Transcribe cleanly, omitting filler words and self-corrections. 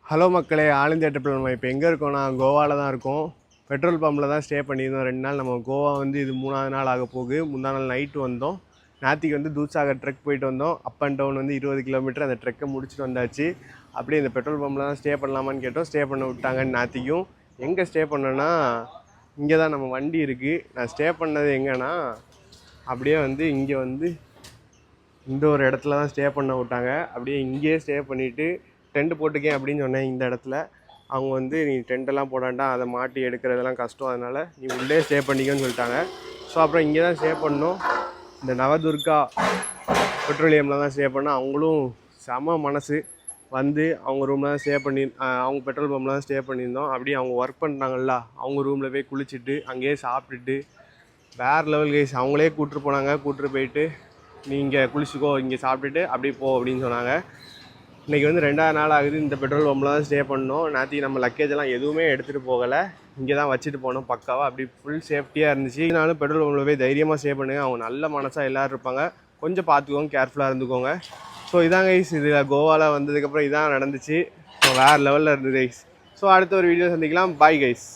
Hello மக்களே, all India ட்ரிப்பில் நம்ம இப்போ எங்கே இருக்கோம்னா கோவாவில் தான் இருக்கோம். பெட்ரோல் பம்பில் தான் ஸ்டே பண்ணியிருந்தோம் 2 நாள். நம்ம கோவா வந்து இது 3ஆவது நாள் ஆக போகுது. முந்தா நாள் நைட்டு வந்தோம். நேற்றுக்கு வந்து தூத்சாகர் ட்ரெக் போயிட்டு வந்தோம். அப் அண்ட் டவுன் வந்து 20 கிலோமீட்டர். அந்த ட்ரெக்கை முடிச்சுட்டு வந்தாச்சு. அப்படியே இந்த பெட்ரோல் பம்பில் தான் ஸ்டே பண்ணலாமான்னு கேட்டோம். ஸ்டே பண்ண விட்டாங்க. நேற்றுக்கும் எங்கே ஸ்டே பண்ணோன்னா இங்கே தான் நம்ம வண்டி இருக்குது. நான் ஸ்டே பண்ணது எங்கன்னா அப்படியே வந்து இங்கே வந்து இந்த ஒரு இடத்துல தான் ஸ்டே பண்ண விட்டாங்க. அப்படியே இங்கேயே ஸ்டே பண்ணிவிட்டு டென்ட் போட்டுக்கேன் அப்படின்னு சொன்னேன். இந்த இடத்துல அவங்க வந்து நீ டென்ட்டெல்லாம் போடாண்டா, அதை மாட்டி எடுக்கிறதெல்லாம் கஷ்டம், அதனால் நீ உள்ளே ஸ்டே பண்ணிக்கன்னு சொல்லிட்டாங்க. ஸோ அப்புறம் இங்கே தான் ஸ்டே பண்ணோம். இந்த நவதுர்கா பெட்ரோலியமில் தான் ஸ்டே பண்ணோம். அவங்களும் செம மனசு வந்து அவங்க ரூமில் தான் ஸ்டே பண்ணி அவங்க பெட்ரோல் பம்பில் தான் ஸ்டே பண்ணியிருந்தோம். அப்படியே அவங்க ஒர்க் பண்ணுறாங்கல்ல, அவங்க ரூமில் போய் குளிச்சுட்டு அங்கேயே சாப்பிட்டுட்டு வேறு லெவல் கைஸ். அவங்களே கூப்பிட்டு போனாங்க. கூப்பிட்டு போயிட்டு நீங்கள் குளிச்சுக்கோ, இங்கே சாப்பிட்டுட்டு அப்படியே போ அப்படின்னு சொன்னாங்க. இன்றைக்கி வந்து 2ஆவது நாள் ஆகுது. இந்த பெட்ரோல் பம்பில் தான் ஸ்டே பண்ணோம். நேற்று நம்ம லக்கேஜெல்லாம் எதுவுமே எடுத்துகிட்டு போகலை. இங்கே தான் வச்சுட்டு போனோம். பக்காவாக அப்படி ஃபுல் சேஃப்டியாக இருந்துச்சு. இதனாலும் பெட்ரோல் பம்பில் போய் தைரியமாக ஸ்டே பண்ணுங்க. அவங்க நல்ல மனசாக எல்லோரும் இருப்பாங்க. கொஞ்சம் பார்த்துக்கோங்க, கேர்ஃபுல்லாக இருந்துக்கோங்க. ஸோ இதான் கைஸ், இதில் கோவாவில் வந்ததுக்கப்புறம் இதான் நடந்துச்சு. ஸோ வேறு லெவலில் இருந்தது கைஸ். ஸோ அடுத்த ஒரு வீடியோ சந்திக்கலாம். Bye guys.